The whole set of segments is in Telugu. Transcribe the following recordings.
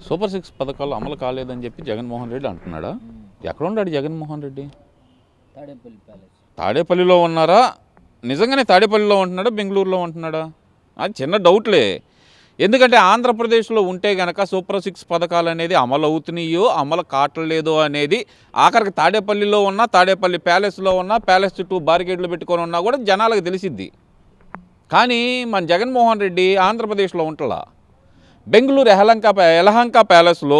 సూపర్ 6 పథకాలు అమలు కాలేదని చెప్పి జగన్మోహన్ రెడ్డి అంటున్నాడా? ఎక్కడ ఉన్నాడు జగన్మోహన్ రెడ్డి? తాడేపల్లిలో ఉన్నారా? నిజంగానే తాడేపల్లిలో ఉంటున్నాడా, బెంగళూరులో ఉంటున్నాడా? అది చిన్న డౌట్లే. ఎందుకంటే ఆంధ్రప్రదేశ్లో ఉంటే కనుక సూపర్ 6 పథకాలు అనేది అమలు అవుతున్నాయో అమలు కావట్లేదో అనేది ఆఖరికి తాడేపల్లిలో ఉన్నా, తాడేపల్లి ప్యాలెస్లో ఉన్నా, ప్యాలెస్ చుట్టూ బారికేడ్లు పెట్టుకొని ఉన్నా కూడా జనాలకు తెలిసిద్ది. కానీ మన జగన్మోహన్ రెడ్డి ఆంధ్రప్రదేశ్లో ఉంటలా, బెంగళూరు యలహంక ప్యాలెస్లో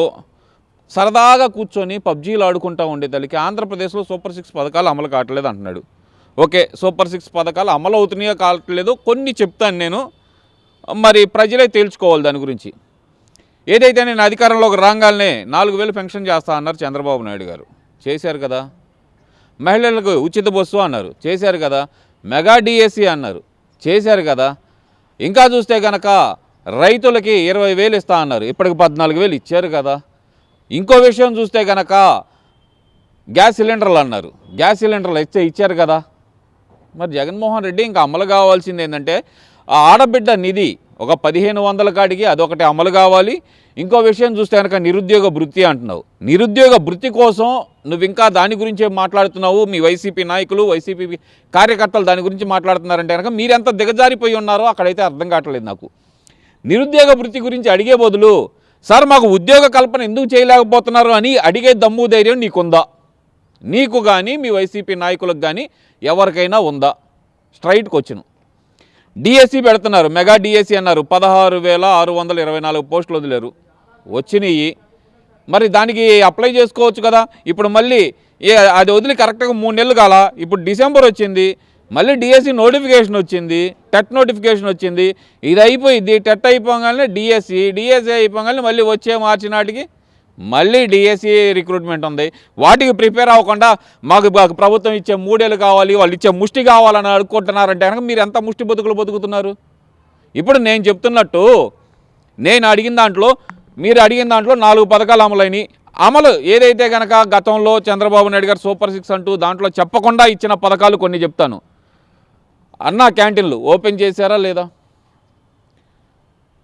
సరదాగా కూర్చొని పబ్జీలు ఆడుకుంటూ ఉండే తల్లికి ఆంధ్రప్రదేశ్లో సూపర్ 6 పథకాలు అమలు కావట్లేదు అంటున్నాడు. ఓకే, సూపర్ 6 పథకాలు అమలు అవుతున్నాయో కావట్లేదో కొన్ని చెప్తాను నేను, మరి ప్రజలే తేల్చుకోవాలి దాని గురించి. ఏదైతే నేను అధికారంలోకి రాగానే 4000 పెన్షన్ చేస్తా అన్నారు చంద్రబాబు నాయుడు గారు, చేశారు కదా. మహిళలకు ఉచిత బస్సు అన్నారు, చేశారు కదా. మెగా డిఎస్సి అన్నారు, చేశారు కదా. ఇంకా చూస్తే కనుక రైతులకి 20,000 ఇస్తా అన్నారు, ఇప్పటికి 14,000 ఇచ్చారు కదా. ఇంకో విషయం చూస్తే కనుక గ్యాస్ సిలిండర్లు అన్నారు, గ్యాస్ సిలిండర్లు ఇచ్చారు కదా. మరి జగన్మోహన్ రెడ్డి ఇంకా అమలు కావాల్సింది ఏంటంటే ఆ ఆడబిడ్డ నిధి ఒక 1,500 కాడికి అదొకటి అమలు కావాలి. ఇంకో విషయం చూస్తే కనుక నిరుద్యోగ భృతి అంటున్నావు, నిరుద్యోగ భృతి కోసం నువ్వు ఇంకా దాని గురించే మాట్లాడుతున్నావు. మీ వైసీపీ నాయకులు, వైసీపీ కార్యకర్తలు దాని గురించి మాట్లాడుతున్నారంటే కనుక మీరెంత దిగజారిపోయి ఉన్నారో అక్కడైతే అర్థం కావట్లేదు నాకు. నిరుద్యోగ భృతి గురించి అడిగే బదులు సార్ మాకు ఉద్యోగ కల్పన ఎందుకు చేయలేకపోతున్నారు అని అడిగే దమ్ము ధైర్యం నీకుందా? నీకు కానీ మీ వైసీపీ నాయకులకు కానీ ఎవరికైనా ఉందా? స్ట్రైట్కి వచ్చును. డిఎస్సి పెడుతున్నారు, మెగా డిఎస్సి అన్నారు, 16,624 పోస్టులు వదిలేరు, వచ్చినాయి. మరి దానికి అప్లై చేసుకోవచ్చు కదా. ఇప్పుడు మళ్ళీ అది వదిలి కరెక్ట్గా 3 నెలలు కాల, ఇప్పుడు డిసెంబర్ వచ్చింది, మళ్ళీ డిఎస్సి నోటిఫికేషన్ వచ్చింది, టెట్ నోటిఫికేషన్ వచ్చింది. ఇది అయిపోయింది, టెట్ అయిపోగానే డిఎస్సి అయిపోగానే మళ్ళీ వచ్చే మార్చి నాటికి మళ్ళీ డిఎస్సి రిక్రూట్మెంట్ ఉంది. వాటికి ప్రిపేర్ అవ్వకుండా మాకు ప్రభుత్వం ఇచ్చే 3 ఏళ్ళు కావాలి, వాళ్ళు ఇచ్చే ముష్టి కావాలని అడుక్కుంటున్నారంటే కనుక మీరు ఎంత ముష్టి బతుకులు బతుకుతున్నారు? ఇప్పుడు నేను చెప్తున్నట్టు నేను అడిగిన దాంట్లో, మీరు అడిగిన దాంట్లో 4 పథకాలు అమలైనవి. అమలు ఏదైతే కనుక గతంలో చంద్రబాబు నాయుడు గారు సూపర్ 6 అంటూ దాంట్లో చెప్పకుండా ఇచ్చిన పథకాలు కొన్ని చెప్తాను. అన్నా క్యాంటీన్లు ఓపెన్ చేశారా లేదా?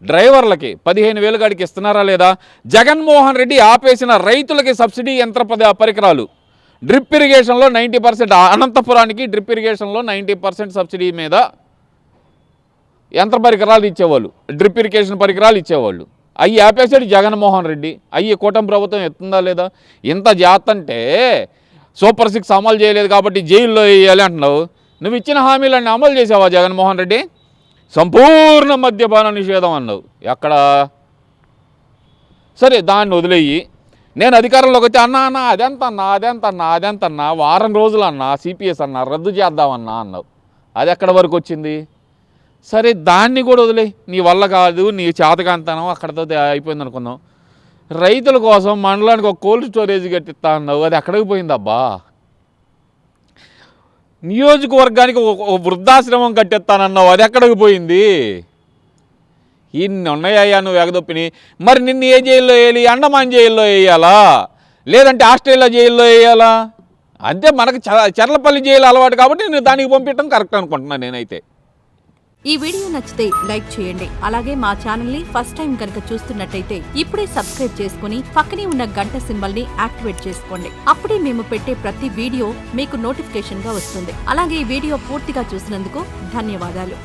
డ్రైవర్లకి 15,000 కాడికి ఇస్తున్నారా లేదా? జగన్మోహన్ రెడ్డి ఆపేసిన రైతులకి సబ్సిడీ యంత్ర పరికరాలు, డ్రిప్ ఇరిగేషన్లో 90%, అనంతపురానికి డ్రిప్ ఇరిగేషన్లో 90% సబ్సిడీ మీద యంత్ర పరికరాలు ఇచ్చేవాళ్ళు, డ్రిప్ ఇరిగేషన్ పరికరాలు ఇచ్చేవాళ్ళు. అవి ఆపేసాడు జగన్మోహన్ రెడ్డి. అవి కూటమి ప్రభుత్వం ఎత్తుందా లేదా? ఇంత జాతంటే సూపర్ 6 అమలు చేయలేదు కాబట్టి జైల్లో వేయాలి అంటున్నావు. నువ్వు ఇచ్చిన హామీలన్నీ అమలు చేసావా జగన్మోహన్ రెడ్డి? సంపూర్ణ మద్యపాన నిషేధం అన్నావు, ఎక్కడ? సరే దాన్ని వదిలేయి. నేను అధికారంలోకి వచ్చి అన్నా అదెంతన్నా వారం రోజులు అన్నా సిపిఎస్ అన్నా రద్దు చేద్దామన్నా అన్నావు. అది ఎక్కడి వరకు వచ్చింది? సరే దాన్ని కూడా వదిలే, నీ వల్ల కాదు, నీ చేతకాంతనం అక్కడితో అయిపోయింది అనుకుందాం. రైతుల కోసం మండలానికి ఒక కోల్డ్ స్టోరేజ్ కట్టిస్తా అన్నావు, అది ఎక్కడికి పోయిందబ్బా? నియోజకవర్గానికి ఒక వృద్ధాశ్రమం కట్టిస్తానన్నావు, అది ఎక్కడికి పోయింది? ఇన్ని ఉన్నాయా నువ్వు ఎగదొప్పిని? మరి నిన్ను ఏ జైల్లో వేయాలి? అండమాన్ జైల్లో వేయాలా, లేదంటే ఆస్ట్రేలియా జైల్లో వేయాలా? అంతే, మనకు చర్లపల్లి జైలు అలవాటు కాబట్టి నేను దానికి పంపించడం కరెక్ట్ అనుకుంటున్నాను నేనైతే. ఈ వీడియో నచ్చితే లైక్ చేయండి. అలాగే మా ఛానల్ ని ఫస్ట్ టైం కనుక చూస్తున్నట్టయితే ఇప్పుడే సబ్స్క్రైబ్ చేసుకుని పక్కనే ఉన్న గంట సింబల్ ని యాక్టివేట్ చేసుకోండి. అప్పుడే మేము పెట్టే ప్రతి వీడియో మీకు నోటిఫికేషన్ గా వస్తుంది. అలాగే ఈ వీడియో పూర్తిగా చూసినందుకు ధన్యవాదాలు.